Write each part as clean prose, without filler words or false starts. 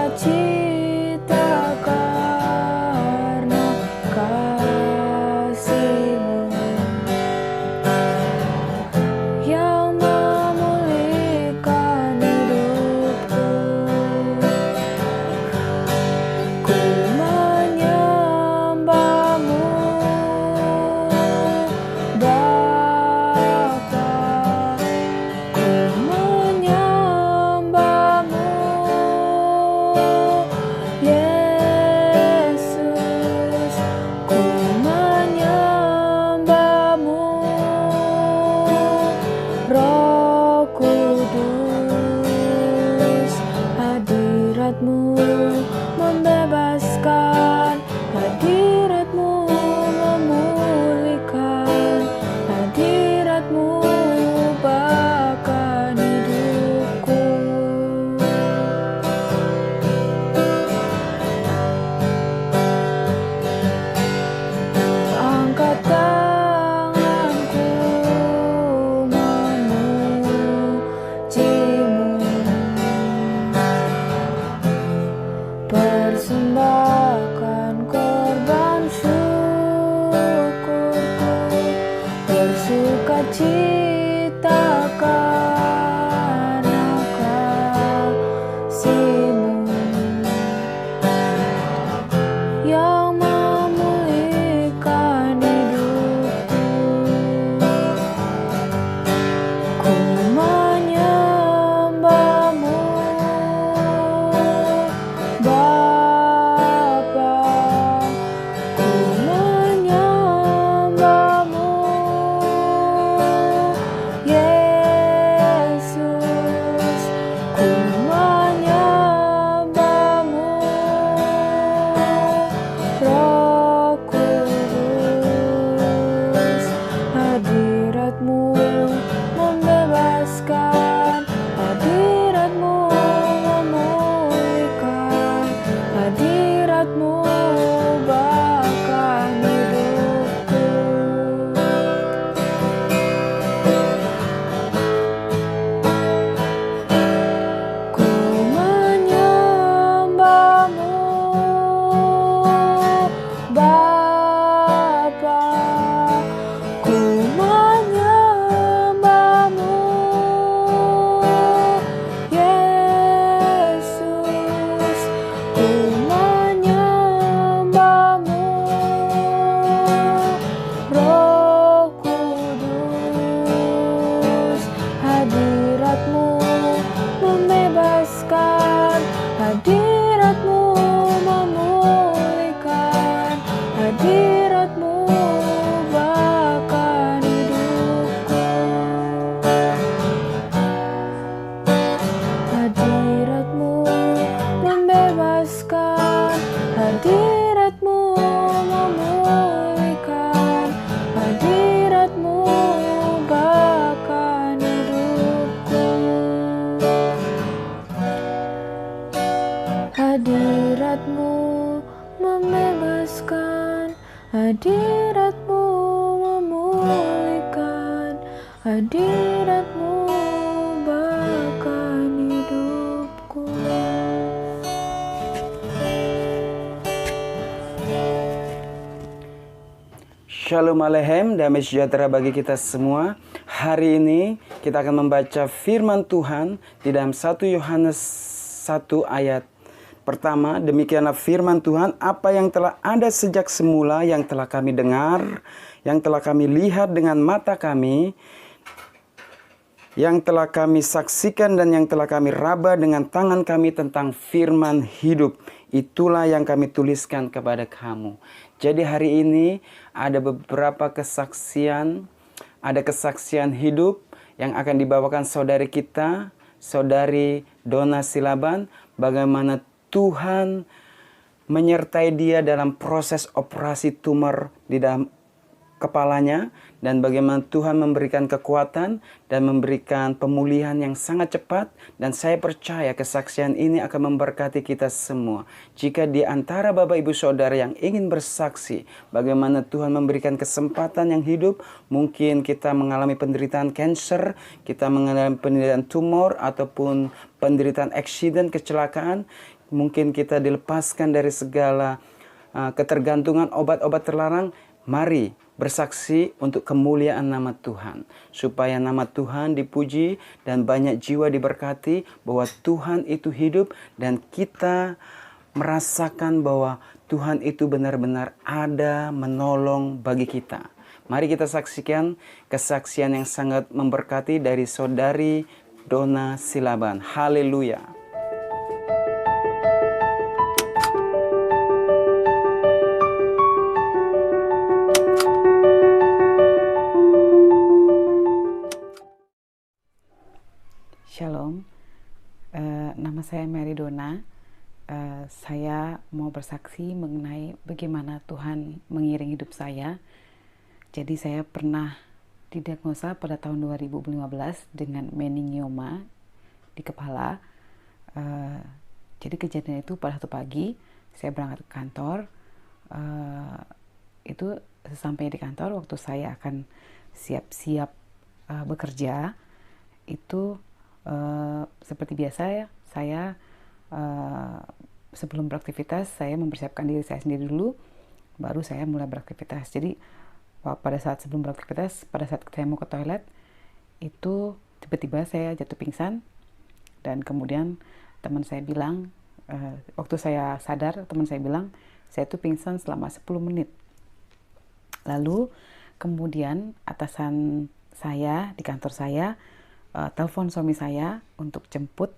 bersukacita karena kasih-Mu yang memulihkan hidupku. Ku menyembah-Mu, Bapa. Ku menyembah-Mu, Yesus. Ku menyembah-Mu, Roh Kudus. Hadirat-Mu membebaskan, hadirat-Mu memulihkan, hadirat-Mu bahkan hidupku. Angkat tanganku memuji-Mu, persembahkan korban syukurku, bersukacita karena kasih-Mu yang memulihkan hidupku. Ku menyembah-Mu, Bapa. Ku menyembah-Mu, Yesus. Ku menyembah-Mu, Roh Kudus. Hadirat-Mu membebaskan, hadirat-Mu memulihkan, hadirat-Mu bahkan hidupku. Ku menyembah-Mu, Bapa. Ku menyembah-Mu, Yesus. Ku menyembah-Mu, Roh Kudus. Hadirat-Mu membebaskan, hadirat-Mu memulihkan, hadirat-Mu bahkan hidupku. Hadirat-Mu membebaskan, hadirat-Mu memulihkan, hadirat-Mu bahkan hidupku. Hadirat-Mu membebaskan, hadirat-Mu memulihkan, hadirat-Mu bahkan hidupku. Shalom Aleichem, damai sejahtera bagi kita semua. Hari ini kita akan membaca firman Tuhan di dalam 1 Yohanes 1 ayat pertama. Demikianlah firman Tuhan, apa yang telah ada sejak semula, yang telah kami dengar, yang telah kami lihat dengan mata kami, yang telah kami saksikan dan yang telah kami raba dengan tangan kami tentang firman hidup. Itulah yang kami tuliskan kepada kamu. Jadi hari ini ada beberapa kesaksian, ada kesaksian hidup yang akan dibawakan saudari kita, saudari Donna Silaban, bagaimana Tuhan menyertai dia dalam proses operasi tumor di dalam kepalanya, dan bagaimana Tuhan memberikan kekuatan dan memberikan pemulihan yang sangat cepat. Dan saya percaya kesaksian ini akan memberkati kita semua. Jika di antara Bapak Ibu Saudara yang ingin bersaksi bagaimana Tuhan memberikan kesempatan yang hidup, mungkin kita mengalami penderitaan kanker, kita mengalami penderitaan tumor, ataupun penderitaan accident, kecelakaan, mungkin kita dilepaskan dari segala ketergantungan obat-obat terlarang. Mari bersaksi untuk kemuliaan nama Tuhan, supaya nama Tuhan dipuji dan banyak jiwa diberkati, bahwa Tuhan itu hidup dan kita merasakan bahwa Tuhan itu benar-benar ada menolong bagi kita. Mari kita saksikan kesaksian yang sangat memberkati dari saudari Donna Silaban. Haleluya. Shalom, nama saya Mary Donna. Saya mau bersaksi mengenai bagaimana Tuhan mengiring hidup saya. Jadi saya pernah didiagnosa pada tahun 2015 dengan meningioma di kepala. Jadi kejadian itu pada satu pagi saya berangkat ke kantor. Itu sesampainya di kantor, waktu saya akan siap-siap bekerja, itu seperti biasa ya, saya sebelum beraktivitas saya mempersiapkan diri saya sendiri dulu, baru saya mulai beraktivitas. Jadi pada saat sebelum beraktivitas, pada saat saya mau ke toilet, itu tiba-tiba saya jatuh pingsan, dan kemudian teman saya bilang, waktu saya sadar, teman saya bilang saya tuh pingsan selama 10 menit. Lalu kemudian atasan saya di kantor saya telepon suami saya untuk jemput,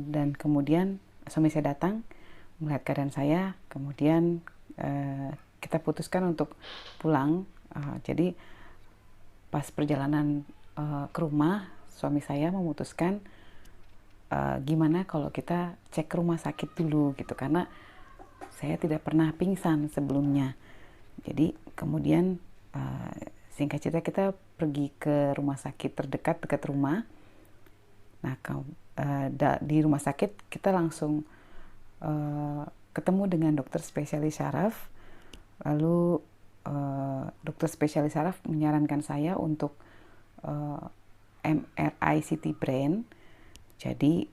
dan kemudian suami saya datang melihat keadaan saya. Kemudian kita putuskan untuk pulang. Jadi pas perjalanan ke rumah, suami saya memutuskan gimana kalau kita cek ke rumah sakit dulu gitu, karena saya tidak pernah pingsan sebelumnya. Jadi kemudian singkat cerita kita pergi ke rumah sakit terdekat dekat rumah. Nah, di rumah sakit kita langsung ketemu dengan dokter spesialis saraf. Lalu dokter spesialis saraf menyarankan saya untuk MRI CT brain. Jadi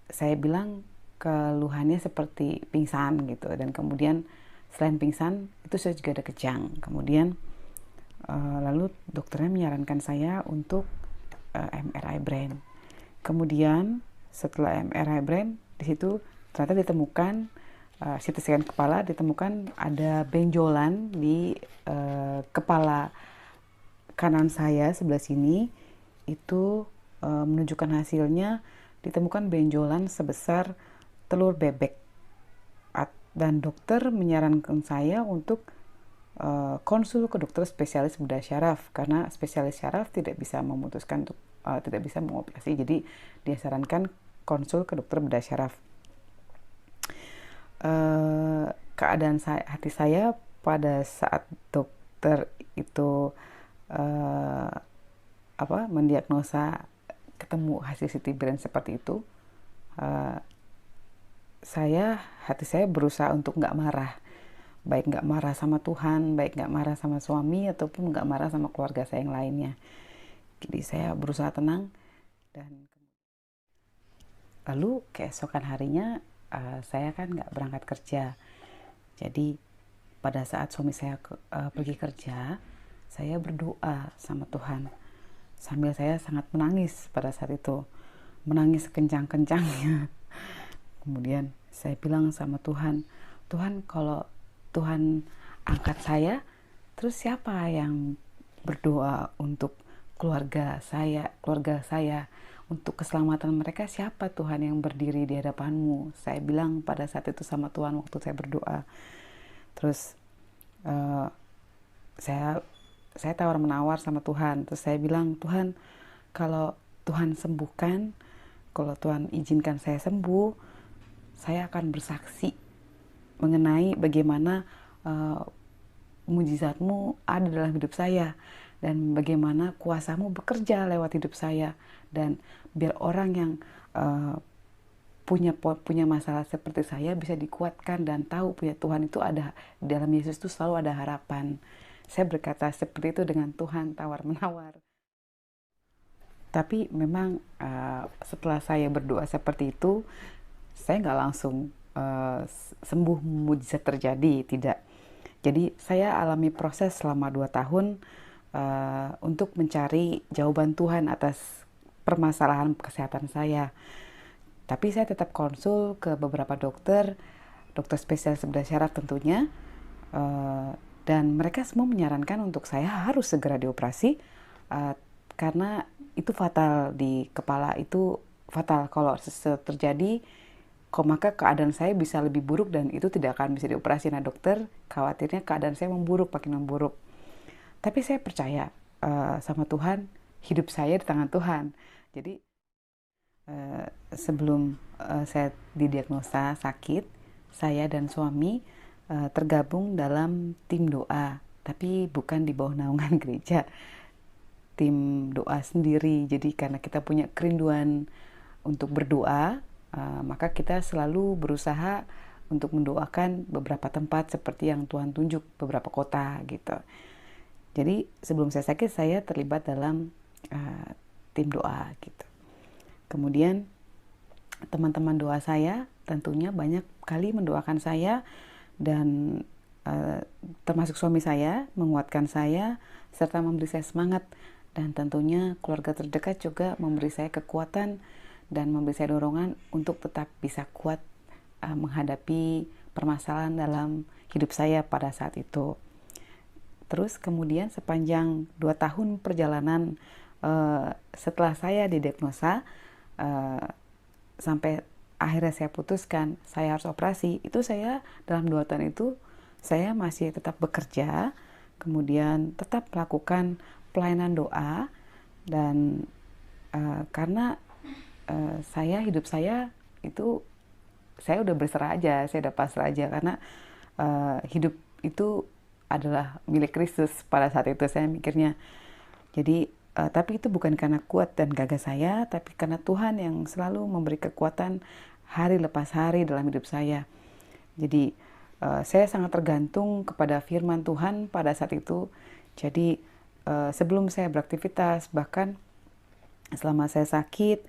saya bilang keluhannya seperti pingsan gitu, dan kemudian selain pingsan itu saya juga ada kejang. Kemudian lalu dokternya menyarankan saya untuk MRI brain. Kemudian setelah MRI brain, di situ ternyata ditemukan CT scan kepala, ditemukan ada benjolan di kepala kanan saya sebelah sini. Itu menunjukkan hasilnya ditemukan benjolan sebesar telur bebek, dan dokter menyarankan saya untuk konsul ke dokter spesialis bedah syaraf, karena spesialis syaraf tidak bisa memutuskan untuk tidak bisa mengoperasi. Jadi dia sarankan konsul ke dokter bedah syaraf. Keadaan hati saya pada saat dokter itu mendiagnosa ketemu hasil CT brain seperti itu, hati saya berusaha untuk nggak marah. Baik nggak marah sama Tuhan, baik nggak marah sama suami, ataupun nggak marah sama keluarga saya yang lainnya. Jadi saya berusaha tenang, dan lalu keesokan harinya saya kan nggak berangkat kerja. Jadi pada saat suami saya pergi kerja, saya berdoa sama Tuhan sambil saya sangat menangis pada saat itu, menangis kencang-kencangnya. Kemudian saya bilang sama Tuhan, Tuhan, kalau Tuhan angkat saya, terus siapa yang berdoa untuk keluarga saya, untuk keselamatan mereka? Siapa Tuhan yang berdiri di hadapan-Mu? Saya bilang pada saat itu sama Tuhan waktu saya berdoa. Terus saya tawar-menawar sama Tuhan. Terus saya bilang, Tuhan, kalau Tuhan sembuhkan, kalau Tuhan izinkan saya sembuh, saya akan bersaksi mengenai bagaimana mujizat-Mu ada dalam hidup saya, dan bagaimana kuasa-Mu bekerja lewat hidup saya, dan biar orang yang punya masalah seperti saya bisa dikuatkan dan tahu punya Tuhan itu ada, dalam Yesus itu selalu ada harapan. Saya berkata seperti itu dengan Tuhan, tawar-menawar. Tapi memang setelah saya berdoa seperti itu, saya nggak langsung sembuh mujizat terjadi, tidak. Jadi saya alami proses selama 2 tahun untuk mencari jawaban Tuhan atas permasalahan kesehatan saya. Tapi saya tetap konsul ke beberapa dokter spesialis bedah syaraf tentunya, dan mereka semua menyarankan untuk saya harus segera dioperasi karena itu fatal di kepala, itu fatal kalau terjadi, maka keadaan saya bisa lebih buruk dan itu tidak akan bisa dioperasi. Nah, dokter khawatirnya keadaan saya makin memburuk. Tapi saya percaya sama Tuhan, hidup saya di tangan Tuhan. Jadi sebelum saya didiagnosa sakit, saya dan suami tergabung dalam tim doa, tapi bukan di bawah naungan gereja, tim doa sendiri. Jadi karena kita punya kerinduan untuk berdoa, maka kita selalu berusaha untuk mendoakan beberapa tempat seperti yang Tuhan tunjuk, beberapa kota gitu. Jadi sebelum saya sakit, saya terlibat dalam tim doa gitu. Kemudian teman-teman doa saya tentunya banyak kali mendoakan saya, dan termasuk suami saya menguatkan saya serta memberi saya semangat, dan tentunya keluarga terdekat juga memberi saya kekuatan dan memberi saya dorongan untuk tetap bisa kuat menghadapi permasalahan dalam hidup saya pada saat itu. Terus kemudian sepanjang 2 tahun perjalanan setelah saya didiagnosa sampai akhirnya saya putuskan saya harus operasi, itu saya dalam 2 tahun itu saya masih tetap bekerja, kemudian tetap melakukan pelayanan doa, dan karena hidup saya itu saya udah berserah aja, saya udah pasrah aja, karena hidup itu adalah milik Kristus pada saat itu saya mikirnya. Jadi tapi itu bukan karena kuat dan gagah saya, tapi karena Tuhan yang selalu memberi kekuatan hari lepas hari dalam hidup saya. Jadi saya sangat tergantung kepada firman Tuhan pada saat itu. Jadi sebelum saya beraktivitas, bahkan selama saya sakit,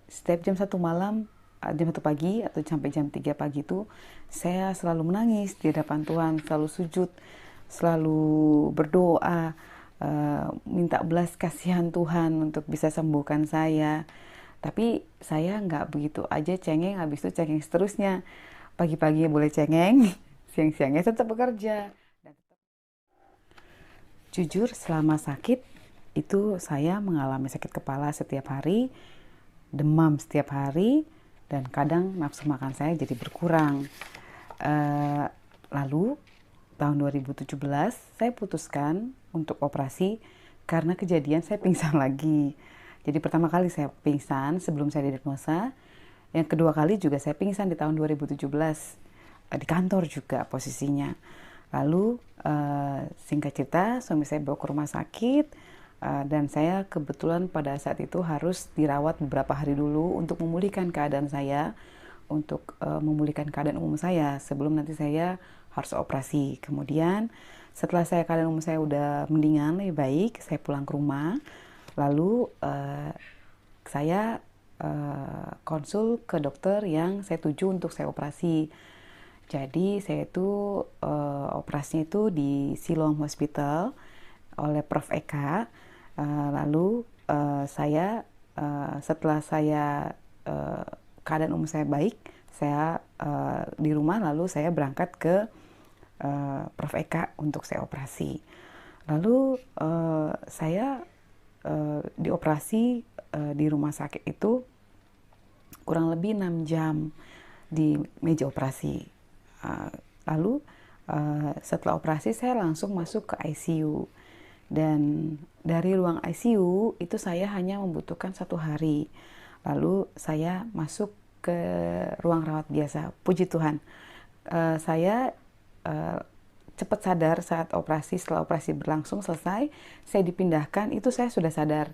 setiap jam 1 malam, jam 1 pagi atau sampai jam 3 pagi itu saya selalu menangis di hadapan Tuhan, selalu sujud, selalu berdoa, minta belas kasihan Tuhan untuk bisa sembuhkan saya. Tapi saya nggak begitu aja cengeng, habis itu cengeng seterusnya. Pagi-pagi boleh cengeng, siang-siangnya tetap bekerja. Jujur selama sakit itu saya mengalami sakit kepala setiap hari, demam setiap hari, dan kadang nafsu makan saya jadi berkurang. Lalu tahun 2017 saya putuskan untuk operasi karena kejadian saya pingsan lagi. Jadi pertama kali saya pingsan sebelum saya didiagnosa, yang kedua kali juga saya pingsan di tahun 2017 di kantor juga posisinya. Lalu singkat cerita suami saya bawa ke rumah sakit, dan saya kebetulan pada saat itu harus dirawat beberapa hari dulu untuk memulihkan keadaan saya, untuk memulihkan keadaan umum saya sebelum nanti saya harus operasi. Kemudian setelah keadaan umum saya udah mendingan, lebih baik, saya pulang ke rumah. Lalu saya konsul ke dokter yang saya tuju untuk saya operasi. Jadi saya itu operasinya itu di Siloam Hospital oleh Prof. Eka. Lalu saya setelah saya keadaan umum saya baik, saya di rumah, lalu saya berangkat ke Prof. Eka untuk saya operasi. Lalu saya dioperasi di rumah sakit itu kurang lebih 6 jam di meja operasi. Lalu setelah operasi saya langsung masuk ke ICU, dan dari ruang ICU itu saya hanya membutuhkan 1 hari. Lalu saya masuk ke ruang rawat biasa. Puji Tuhan, saya cepat sadar saat operasi. Setelah operasi berlangsung selesai, saya dipindahkan, itu saya sudah sadar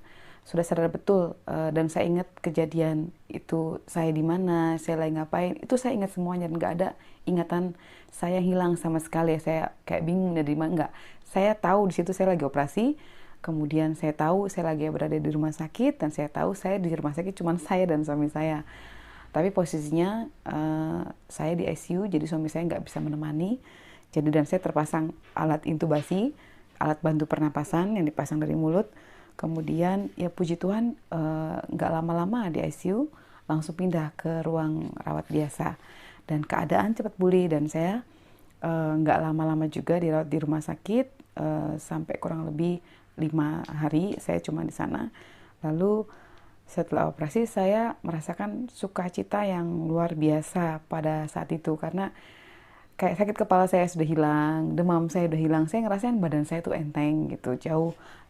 betul, dan saya ingat kejadian itu, saya di mana, saya lagi ngapain, itu saya ingat semuanya, dan nggak ada ingatan saya hilang sama sekali. Saya kayak bingung dari mana, nggak. Saya tahu di situ saya lagi operasi, kemudian saya tahu saya lagi berada di rumah sakit, dan saya tahu saya di rumah sakit cuma saya dan suami saya. Tapi posisinya saya di ICU, jadi suami saya nggak bisa menemani. Jadi dan saya terpasang alat intubasi, alat bantu pernapasan yang dipasang dari mulut. Kemudian ya puji Tuhan nggak lama-lama di ICU, langsung pindah ke ruang rawat biasa. Dan keadaan cepat pulih dan saya nggak lama-lama juga dirawat di rumah sakit sampai kurang lebih 5 hari saya cuma di sana. Lalu setelah operasi saya merasakan sukacita yang luar biasa pada saat itu karena kayak sakit kepala saya sudah hilang, demam saya sudah hilang, saya ngerasain badan saya tuh enteng gitu,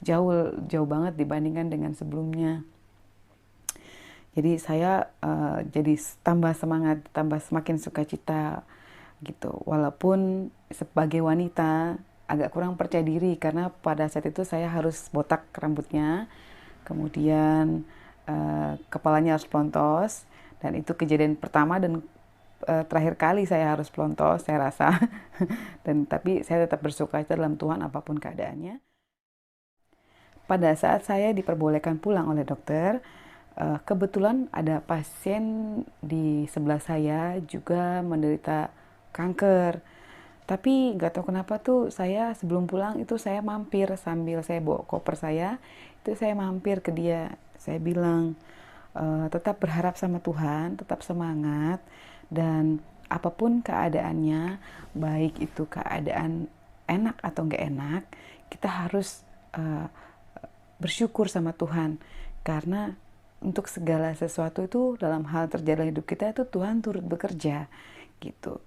jauh banget dibandingkan dengan sebelumnya. Jadi saya jadi tambah semangat, tambah semakin sukacita gitu. Walaupun sebagai wanita agak kurang percaya diri karena pada saat itu saya harus botak rambutnya, kemudian kepalanya harus pelontos, dan itu kejadian pertama dan terakhir kali saya harus pelontos saya rasa. Dan tapi saya tetap bersukacita dalam Tuhan apapun keadaannya. Pada saat saya diperbolehkan pulang oleh dokter, kebetulan ada pasien di sebelah saya juga menderita kanker. Tapi nggak tahu kenapa tuh saya sebelum pulang itu saya mampir sambil saya bawa koper saya, itu saya mampir ke dia. Saya bilang tetap berharap sama Tuhan, tetap semangat, dan apapun keadaannya, baik itu keadaan enak atau nggak enak, kita harus bersyukur sama Tuhan karena untuk segala sesuatu itu dalam hal terjadi hidup kita itu Tuhan turut bekerja gitu.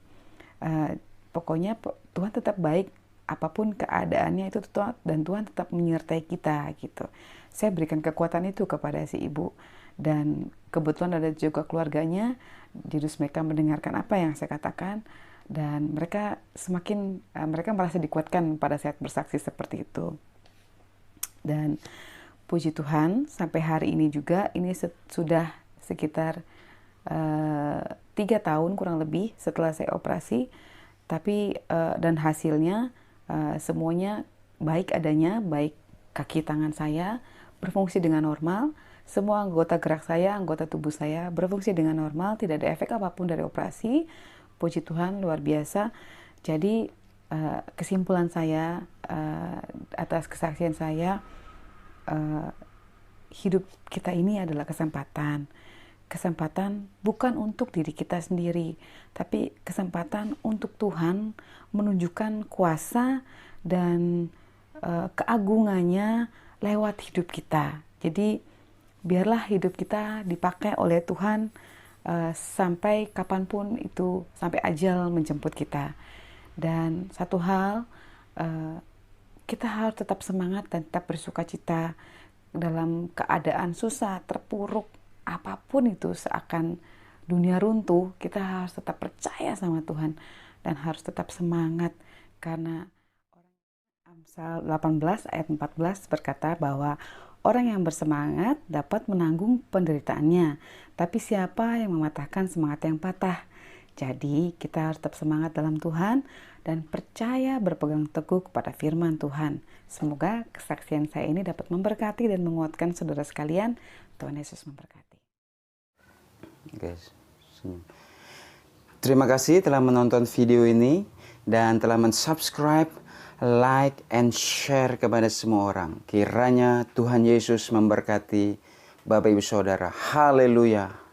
Pokoknya Tuhan tetap baik apapun keadaannya itu dan Tuhan tetap menyertai kita gitu. Saya berikan kekuatan itu kepada si ibu dan kebetulan ada juga keluarganya, jadi mereka mendengarkan apa yang saya katakan dan mereka merasa dikuatkan pada saat bersaksi seperti itu. Dan puji Tuhan sampai hari ini juga ini sudah sekitar 3 tahun kurang lebih setelah saya operasi, tapi dan hasilnya semuanya baik adanya, baik kaki tangan saya berfungsi dengan normal, semua anggota gerak saya, anggota tubuh saya berfungsi dengan normal, tidak ada efek apapun dari operasi. Puji Tuhan luar biasa. Jadi kesimpulan saya atas kesaksian saya, hidup kita ini adalah kesempatan. Kesempatan bukan untuk diri kita sendiri, tapi kesempatan untuk Tuhan menunjukkan kuasa dan keagungannya lewat hidup kita. Jadi biarlah hidup kita dipakai oleh Tuhan sampai kapanpun itu, sampai ajal menjemput kita. Dan satu hal, kita harus tetap semangat dan tetap bersukacita dalam keadaan susah, terpuruk, apapun itu, seakan dunia runtuh, kita harus tetap percaya sama Tuhan dan harus tetap semangat karena Amsal 18 ayat 14 berkata bahwa orang yang bersemangat dapat menanggung penderitaannya, tapi siapa yang mematahkan semangat yang patah? Jadi kita harus tetap semangat dalam Tuhan dan percaya berpegang teguh kepada firman Tuhan. Semoga kesaksian saya ini dapat memberkati dan menguatkan saudara sekalian. Tuhan Yesus memberkati. Guys, terima kasih telah menonton video ini dan telah mensubscribe, like, and share kepada semua orang. Kiranya Tuhan Yesus memberkati Bapak Ibu Saudara. Haleluya.